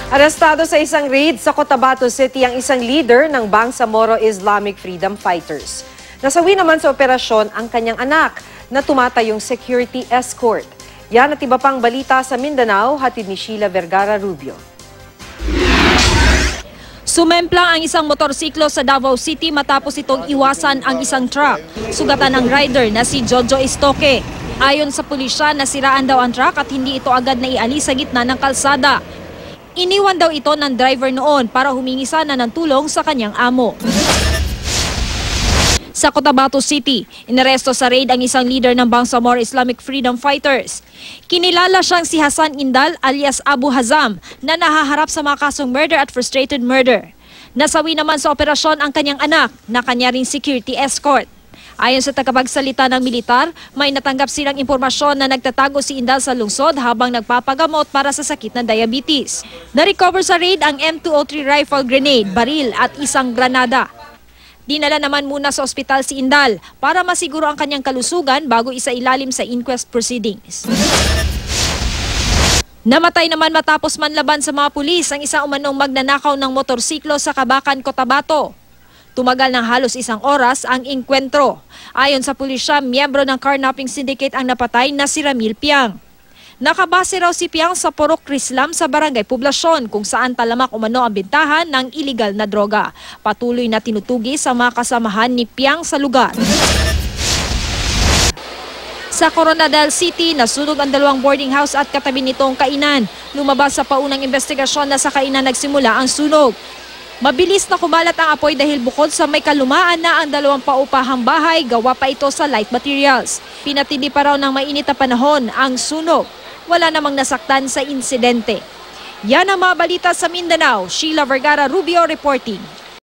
Arestado sa isang raid sa Cotabato City ang isang leader ng Bangsamoro Islamic Freedom Fighters. Nasawi naman sa operasyon ang kanyang anak na tumatayong security escort. Yan at iba pang balita sa Mindanao, hatid ni Sheila Vergara Rubio. Sumemplang ang isang motorsiklo sa Davao City matapos itong iwasan ang isang truck. Sugatan ng rider na si Jojo Estoque. Ayon sa pulisya, nasiraan daw ang truck at hindi ito agad na ialis sa gitna ng kalsada. Iniwan daw ito ng driver noon para humingi sana ng tulong sa kanyang amo. Sa Cotabato City, inaresto sa raid ang isang leader ng Bangsamoro Islamic Freedom Fighters. Kinilala siyang si Hassan Indal alias Abu Hazam na nahaharap sa mga kasong murder at frustrated murder. Nasawi naman sa operasyon ang kanyang anak na kanya ring security escort. Ayon sa tagapagsalita ng militar, may natanggap silang impormasyon na nagtatago si Indal sa lungsod habang nagpapagamot para sa sakit na diabetes. Na-recover sa raid ang M203 rifle grenade, baril at isang granada. Dinala naman muna sa ospital si Indal para masiguro ang kanyang kalusugan bago isailalim sa inquest proceedings. Namatay naman matapos manlaban sa mga pulis ang isang umanong magnanakaw ng motorsiklo sa Kabakan, Cotabato. Tumagal ng halos isang oras ang inkwentro. Ayon sa pulisya, miyembro ng carnapping syndicate ang napatay na si Ramil Piang. Nakabase raw si Piang sa Purok Rislam sa Barangay Poblasyon kung saan talamak umano ang bintahan ng iligal na droga. Patuloy na tinutugi sa mga kasamahan ni Piang sa lugar. Sa Coronadal City, nasunog ang dalawang boarding house at katabi nitong kainan. Lumabas sa paunang investigasyon na sa kainan nagsimula ang sunog. Mabilis na kumalat ang apoy dahil bukod sa may kalumaan na ang dalawang paupahang bahay, gawa pa ito sa light materials. Pinatindi pa raw ng mainit na panahon ang sunog. Wala namang nasaktan sa insidente. Yan ang mga balita sa Mindanao. Sheila Vergara Rubio reporting.